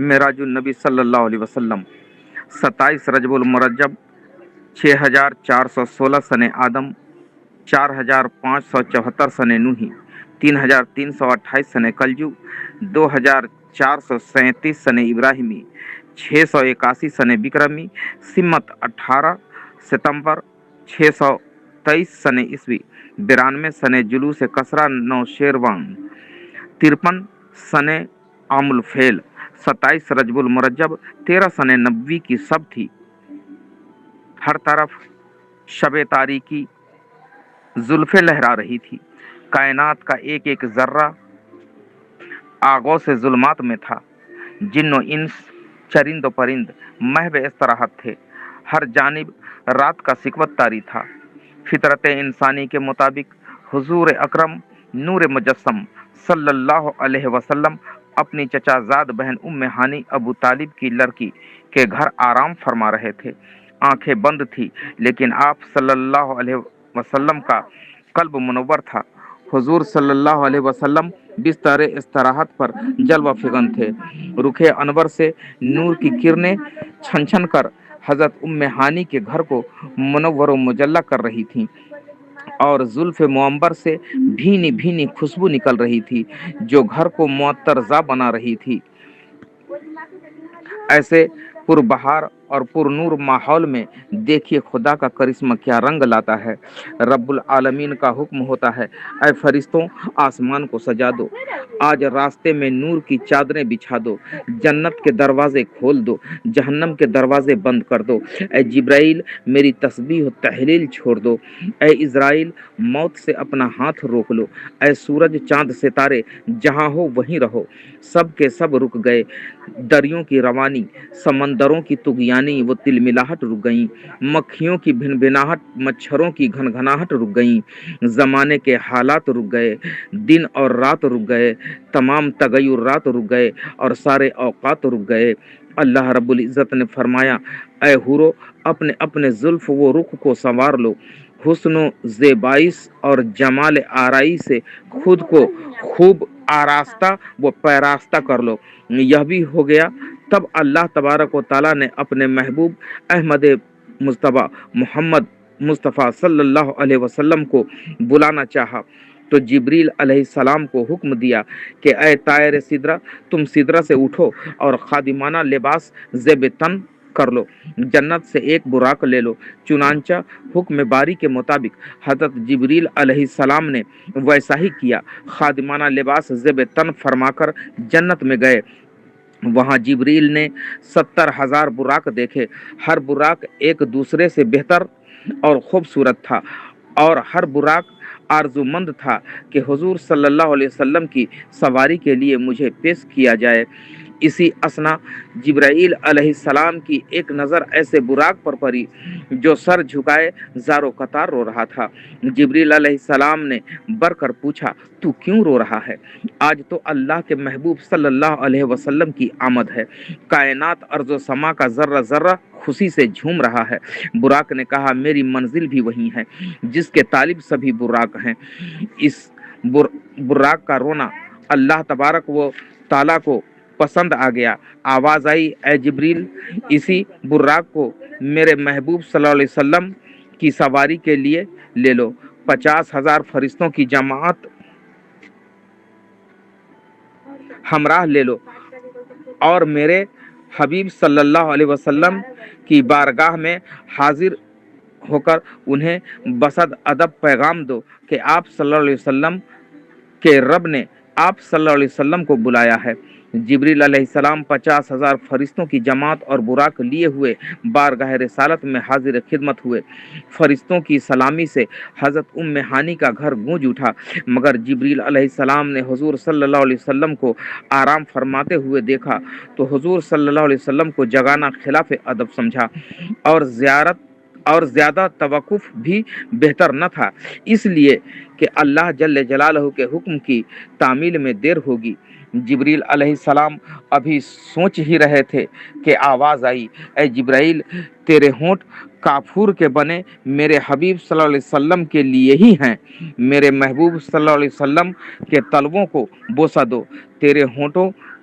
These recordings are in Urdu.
معراج النبی صلی اللہ علیہ وسلم 27 رجب المرجب 6416 سن آدم 4574 سن نوحی 3328 سن کلجو 2437 سن ابراہیمی 681 سن بکرمی سمت 18 ستمبر 623 سن عیسوی 92 سن جلوس کسرا نو شیروان 53 سن عام الفیل 27 رجب المرجب 13 سن نبوی کی سب تھی. ہر طرف شب تاریکی زلفیں لہرا رہی تھی. کائنات کا ایک ایک ذرہ آغوش سے ظلمات میں تھا. جن و انس چرند و پرند محو استراحت تھے. ہر جانب رات کا سکوت طاری تھا. فطرت انسانی کے مطابق حضور اکرم نور مجسم صلی اللہ علیہ وسلم اپنی چچا زاد بہن ام ہانی ابو طالب کی لڑکی کے گھر آرام فرما رہے تھے. آنکھیں بند تھی لیکن آپ صلی اللہ علیہ وسلم کا قلب منور تھا. حضور صلی اللہ علیہ وسلم بستر استراحت پر جلوہ فغن تھے. رخ انور سے نور کی کرنیں چھن چھن کر حضرت ام ہانی کے گھر کو منور و مجلہ کر رہی تھیں اور زلف معمبر سے بھینی بھینی خوشبو نکل رہی تھی جو گھر کو معطرزا بنا رہی تھی. ایسے پربہار اور پر نور ماحول میں دیکھیے خدا کا کرشمہ کیا رنگ لاتا ہے. رب العالمین کا حکم ہوتا ہے اے فرشتوں آسمان کو سجا دو. آج راستے میں نور کی چادریں بچھا دو. جنت کے دروازے کھول دو. جہنم کے دروازے بند کر دو. اے جبرائیل میری تسبیح و تحلیل چھوڑ دو. اے اسرائیل موت سے اپنا ہاتھ روک لو. اے سورج چاند ستارے جہاں ہو وہیں رہو. سب کے سب رک گئے. دریوں کی روانی سمندروں کی طغیانی وہ تلملاہٹ رک گئیں. مکھیوں کی بھن بھناہٹ مچھروں کی گھن گھناہٹ رک گئیں. زمانے کے حالات رک گئے. دن اور رات رک گئے. تمام تغیرات رک گئے اور سارے اوقات رک گئے. اللہ رب العزت نے فرمایا اے حورو اپنے اپنے زلف و رخ کو سنوار لو. حسن و زیبائش اور جمال آرائی سے خود کو خوب آراستہ و پیراستہ کر لو. یہ بھی ہو گیا. تب اللہ تبارک و تعالیٰ نے اپنے محبوب احمد مصطفیٰ محمد مصطفیٰ صلی اللہ علیہ وسلم کو بلانا چاہا تو جبریل علیہ السلام کو حکم دیا کہ اے طائر سدرہ تم سدرہ سے اٹھو اور خادمانہ لباس زیب تن کر لو. جنت سے ایک براق لے لو. چنانچہ حکم باری کے مطابق حضرت جبریل علیہ السلام نے ویسا ہی کیا. خادمانہ لباس زیب تن فرما کر جنت میں گئے. وہاں جبریل نے 70,000 براق دیکھے. ہر براق ایک دوسرے سے بہتر اور خوبصورت تھا اور ہر براق آرزومند تھا کہ حضور صلی اللہ علیہ وسلم کی سواری کے لیے مجھے پیش کیا جائے. اسی اسنا جبرائیل علیہ السلام کی ایک نظر ایسے براق پر پڑی جو سر جھکائے زارو قطار رو رہا تھا. جبریل علیہ السلام نے بر کر پوچھا تو کیوں رو رہا ہے؟ آج تو اللہ کے محبوب صلی اللہ علیہ وسلم کی آمد ہے. کائنات ارض و سما کا ذرہ ذرہ خوشی سے جھوم رہا ہے. براق نے کہا میری منزل بھی وہی ہے جس کے طالب سبھی براق ہیں. اس براق کا رونا اللہ تبارک و تعالیٰ کو پسند آ گیا. آواز آئی اے جبریل اسی براق کو میرے محبوب صلی اللہ علیہ وسلم کی سواری کے لیے لے لو. 50,000 فرشتوں کی جماعت ہمراہ لے لو اور میرے حبیب صلی اللہ علیہ وسلم کی بارگاہ میں حاضر ہو کر انہیں بصد ادب پیغام دو کہ آپ صلی اللہ علیہ وسلم کے رب نے آپ صلی اللہ علیہ وسلم کو بلایا ہے. جبریل علیہ السلام 50,000 فرشتوں کی جماعت اور براق لیے ہوئے بارگاہ رسالت میں حاضر خدمت ہوئے. فرشتوں کی سلامی سے حضرت ام ہانی کا گھر گونج اٹھا مگر جبریل علیہ السلام نے حضور صلی اللہ علیہ وسلم کو آرام فرماتے ہوئے دیکھا تو حضور صلی اللہ علیہ وسلم کو جگانا خلاف ادب سمجھا اور زیادہ توقف بھی بہتر نہ تھا اس لیے کہ اللہ جل جلالہ کے حکم کی تعمیل میں دیر ہوگی. جبریل علیہ السلام ابھی سوچ ہی رہے تھے کہ آواز آئی اے جبرائیل تیرے ہونٹ کافور کے بنے میرے حبیب صلی اللہ علیہ وسلم کے لیے ہی ہیں. میرے محبوب صلی اللہ علیہ وسلم کے طلبوں کو بوسہ دو. تیرے ہونٹوں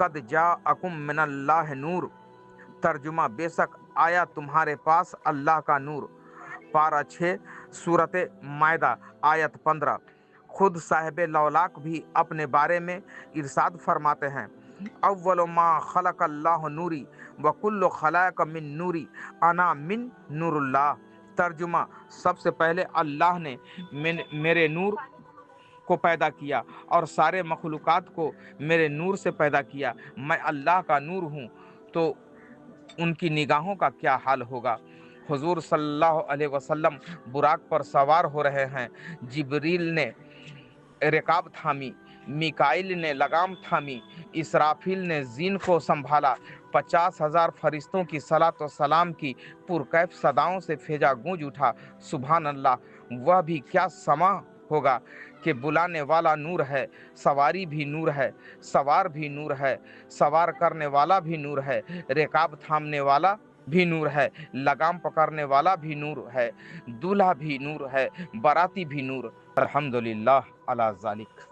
قد جاءکم من اللہ نور، ترجمہ بے شک آیا تمہارے پاس اللہ کا نور، پارہ 6 سورت مائدہ آیت 15۔ خود صاحب لولاک بھی اپنے بارے میں ارشاد فرماتے ہیں، اول ما خلق اللہ نوری وکل خلائق من نوری انا من نور اللہ۔ ترجمہ سب سے پہلے اللہ نے میرے نور کو پیدا کیا اور سارے مخلوقات کو میرے نور سے پیدا کیا، میں اللہ کا نور ہوں، تو ان کی نگاہوں کا کیا حال ہوگا۔ حضور صلی اللہ علیہ وسلم براق پر سوار ہو رہے ہیں، جبریل نے رکاب تھامی، میکائیل نے لگام تھامی، اسرافیل نے زین کو سنبھالا، 50,000 فرشتوں کی صلاۃ و سلام کی پرکیف صداؤں سے فیضا گونج اٹھا۔ سبحان اللہ، وہ بھی کیا سما ہوگا کہ بلانے والا نور ہے، سواری بھی نور ہے، سوار بھی نور ہے، سوار کرنے والا بھی نور ہے، رکاب تھامنے والا بھی نور ہے، لگام پکڑنے والا بھی نور ہے، دولہا بھی نور ہے، باراتی بھی نور۔ الحمدللہ علی ذالک۔